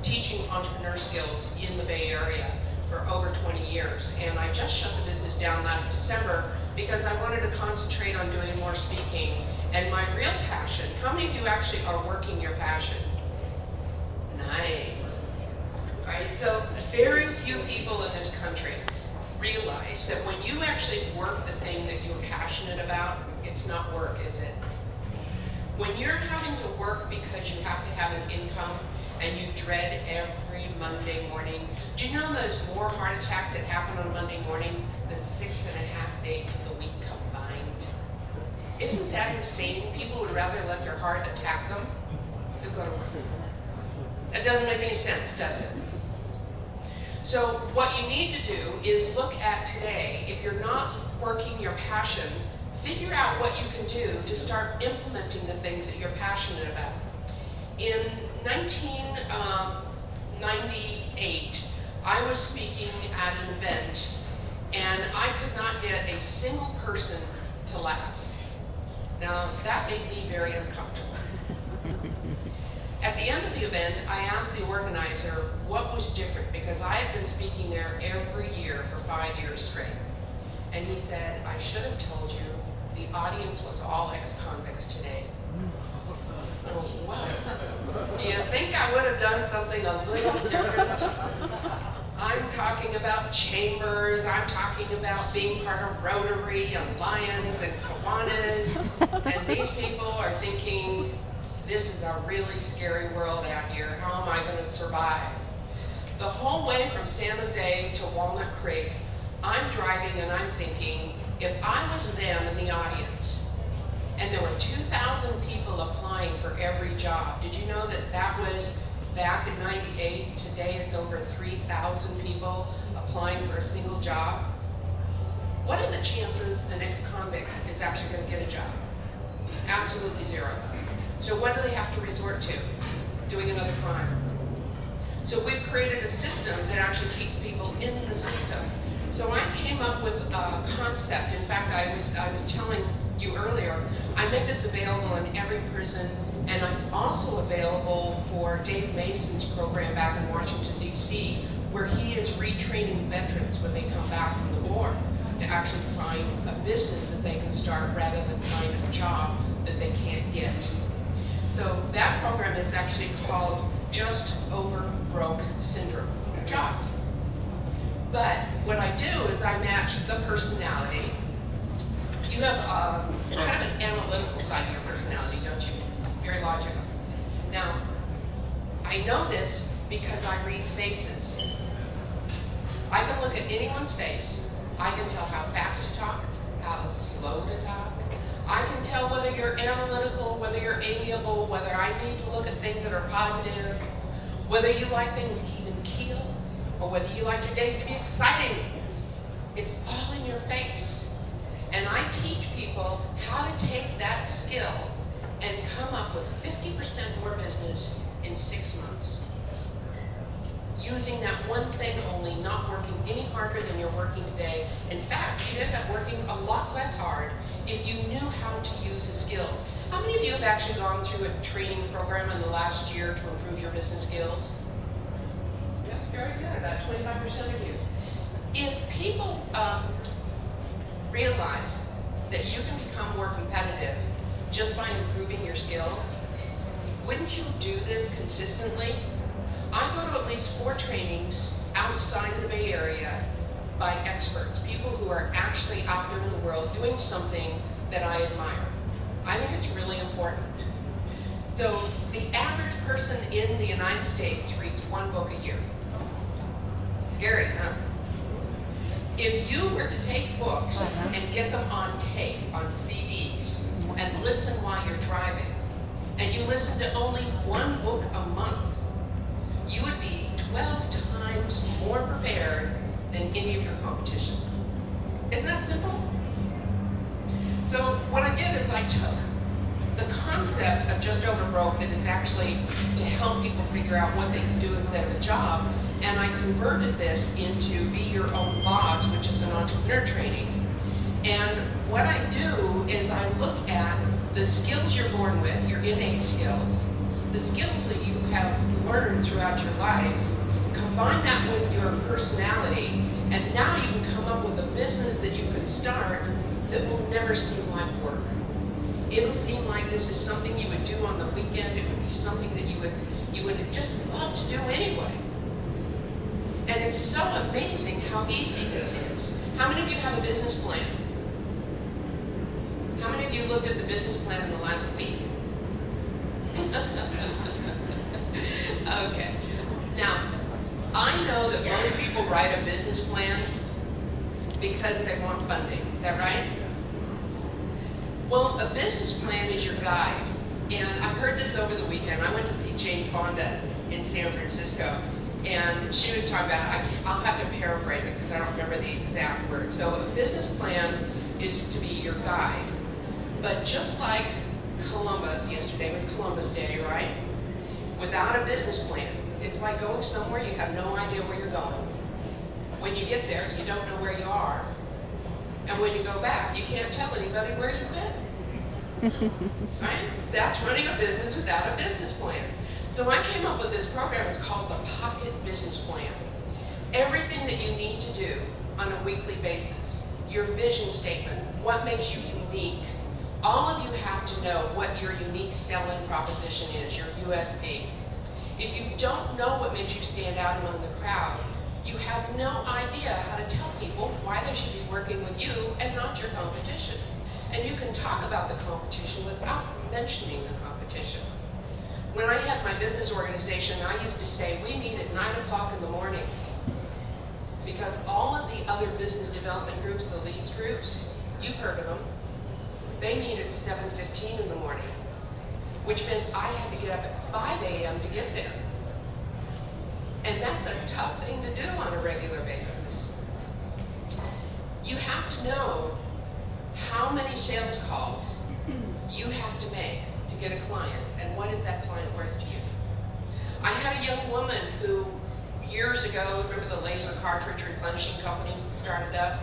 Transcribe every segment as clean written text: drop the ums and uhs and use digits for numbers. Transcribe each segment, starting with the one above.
teaching entrepreneur skills in the Bay Area for over 20 years. And I just shut the business down last December because I wanted to concentrate on doing more speaking. And my real passion, how many of you actually are working your passion? Nice. All right, so very few people in this country realize that when you actually work the thing that you're passionate about, it's not work, is it? When you're having to work because you have to have an income and you dread every Monday morning, do you know there's more heart attacks that happen on a Monday morning than 6.5 days of the week combined? Isn't that insane? People would rather let their heart attack them than go to work. That doesn't make any sense, does it? So what you need to do is look at today. If you're not working your passion, figure out what you can do to start implementing the things that you're passionate about. In 1998, I was speaking at an event and I could not get a single person to laugh. Now that made me very uncomfortable. At the end of the event, I asked the organizer what was different because I had been speaking there every year for 5 years straight. And he said, I should have told you the audience was all ex-convicts today. Oh, what? Do you think I would have done something a little different? I'm talking about chambers, I'm talking about being part of Rotary and Lions and Kiwanis, and these people are thinking, this is a really scary world out here. How am I going to survive? The whole way from San Jose to Walnut Creek, I'm driving and I'm thinking, if I was them in the audience, and there were 2,000 people applying for every job, did you know that that was back in '98? Today it's over 3,000 people applying for a single job. What are the chances an ex-convict is actually going to get a job? Absolutely zero. So what do they have to resort to? Doing another crime. So we've created a system that actually keeps people in the system. So I came up with a concept. In fact, I was telling you earlier, I make this available in every prison, and it's also available for Dave Mason's program back in Washington, D.C., where he is retraining veterans when they come back from the war to actually find a business that they can start rather than find a job that they can't get. So that program is actually called Just Over Broke Syndrome, JOBS. But what I do is I match the personality. You have kind of an analytical side of your personality, don't you? Very logical. Now, I know this because I read faces. I can look at anyone's face. I can tell how fast to talk, how slow to talk. I can tell whether you're analytical, whether you're amiable, whether I need to look at things that are positive, whether you like things even keel, or whether you like your days to be exciting. It's all in your face. And I teach people how to take that skill and come up with 50% more business in 6 months. Using that one thing only, not working any harder than you're working today. In fact, you'd end up working a lot less hard if you knew how to use the skills. How many of you have actually gone through a training program in the last year to improve your business skills? That's very good, about 25% of you. If people realize that you can become more competitive just by improving your skills, wouldn't you do this consistently? I go to at least 4 trainings outside of the Bay Area by experts, people who are actually out there in the world doing something that I admire. I think it's really important. So the average person in the United States reads 1 book a year. Scary, huh? If you were to take books and get them on tape, on CDs, and listen while you're driving, and you listen to only 1 book a month, you would be 12 times more prepared than any of your competition. Isn't that simple? So what I did is I took the concept of Just Over Broke, that is actually to help people figure out what they can do instead of a job, and I converted this into Be Your Own Boss, which is an entrepreneur training. And what I do is I look at the skills you're born with, your innate skills. the skills that you have learned throughout your life, combine that with your personality, and now you can come up with a business that you can start that will never seem like work. It'll seem like this is something you would do on the weekend. It would be something that you would just love to do anyway. And it's so amazing how easy this is. How many of you have a business plan? How many of you looked at the business plan in the last week? Okay. Now, I know that most people write a business plan because they want funding. Is that right? Well, a business plan is your guide. And I heard this over the weekend. I went to see Jane Fonda in San Francisco. And she was talking about, I'll have to paraphrase it because I don't remember the exact words. So a business plan is to be your guide. But just like Columbus, yesterday was Columbus Day, right? Without a business plan, it's like going somewhere you have no idea where you're going. When you get there, you don't know where you are. And when you go back, you can't tell anybody where you've been. Right? That's running a business without a business plan. So I came up with this program. It's called the Pocket Business Plan. Everything that you need to do on a weekly basis, your vision statement, what makes you unique. All of you have to know what your unique selling proposition is, your USP. If you don't know what makes you stand out among the crowd, you have no idea how to tell people why they should be working with you and not your competition. And you can talk about the competition without mentioning the competition. When I had my business organization, I used to say, we meet at 9 o'clock in the morning. Because all of the other business development groups, the leads groups, you've heard of them, they meet at 7:15 in the morning, which meant I had to get up at 5 a.m. to get there. And that's a tough thing to do on a regular basis. You have to know how many sales calls you have to make to get a client, and what is that client worth to you. I had a young woman who, years ago, remember the laser cartridge replenishing companies that started up?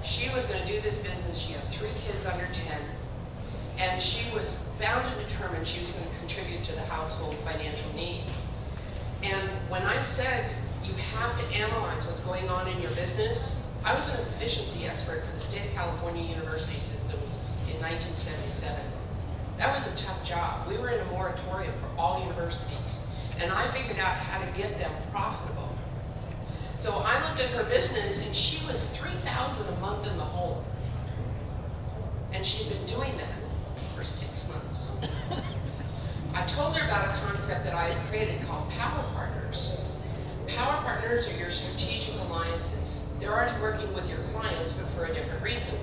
She was going to do this business. She had 3 kids under 10, and she was bound and determined she was going to contribute to the household financial need. And when I said you have to analyze what's going on in your business, I was an efficiency expert for the State of California University Systems in 1977. That was a tough job. We were in a moratorium for all universities, and I figured out how to get them profitable. So I looked at her business, and she was $3,000 a month in the hole. And she'd been doing that for 6 months. I told her about a concept that I had created called Power Partners. Power Partners are your strategic alliances. They're already working with your clients, but for a different reason.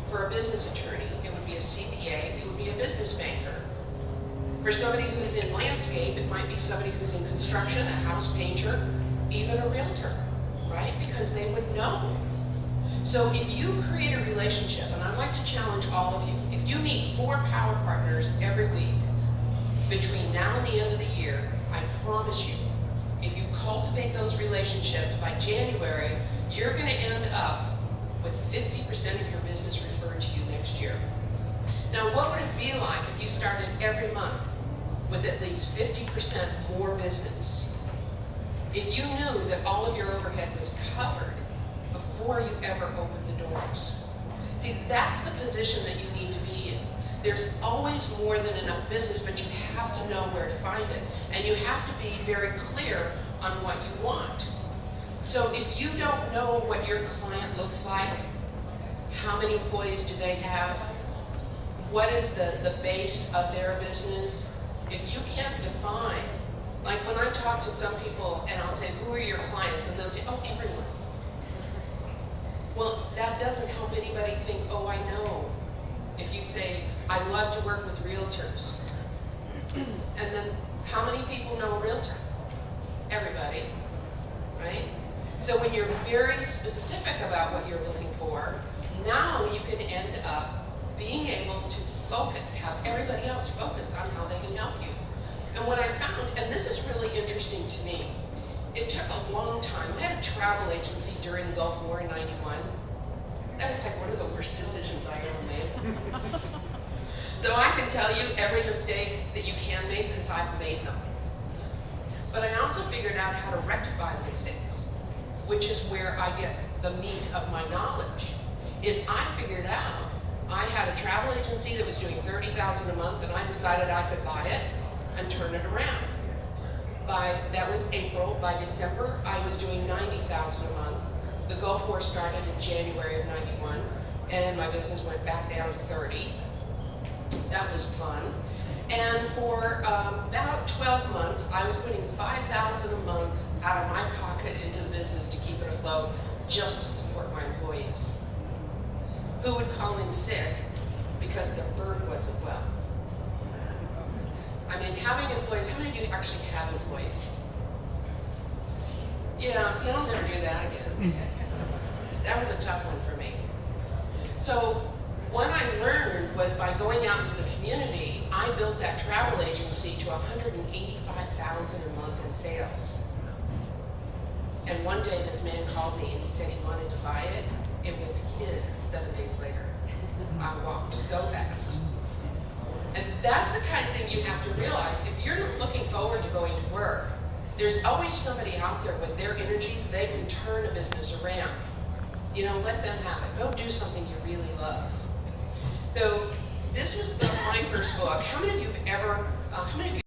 For a business attorney, it would be a CPA, it would be a business banker. For somebody who's in landscape, it might be somebody who's in construction, a house painter, even a realtor, right? Because they would know. So if you create a relationship, and I'd like to challenge all of you, if you meet 4 Power Partners every week, between now and the end of the year, I promise you, if you cultivate those relationships by January, you're going to end up with 50% of your business referred to you next year. Now, what would it be like if you started every month with at least 50% more business? If you knew that all of your overhead was covered before you ever opened the doors. See, that's the position that you need to be in. There's always more than enough business, but you have to know where to find it. And you have to be very clear on what you want. So if you don't know what your client looks like, how many employees do they have, what is the base of their business, if you can't define, like when I talk to some people and I'll say, who are your clients? And they'll say, oh, everyone. Well, that doesn't help anybody think, oh, I know. If you say, I love to work with realtors. And then how many people know a realtor? Everybody, right? So when you're very specific about what you're looking for, now you can end up being able to focus, have everybody else focus on how they can help you. And what I found, and this is really interesting to me, it took a long time. I had a travel agency during the Gulf War in '91. That was like one of the worst decisions I ever made. So I can tell you every mistake that you can make because I've made them. But I also figured out how to rectify the mistakes, which is where I get the meat of my knowledge. Is I figured out I had a travel agency that was doing $30,000 a month, and I decided I could buy it and turn it around. That was April. By December, I was doing $90,000 a month. The Gulf War started in January of '91, and my business went back down to 30. That was fun. And for about 12 months, I was putting $5,000 a month out of my pocket into the business to keep it afloat, just to support my employees, who would call in sick because the bird wasn't well. I mean, having employees, how many of you actually have employees? Yeah, see, I'll never do that again. That was a tough one for me. So what I learned was by going out into the community, I built that travel agency to $185,000 a month in sales. And one day this man called me and he said he wanted to buy it. It was his 7 days later. I walked so fast. And that's the kind of thing you have to realize. If you're looking forward to going to work, there's always somebody out there with their energy. They can turn a business around. You know, let them have it. Go do something you really love. So this was my first book. How many of you have ever, how many of you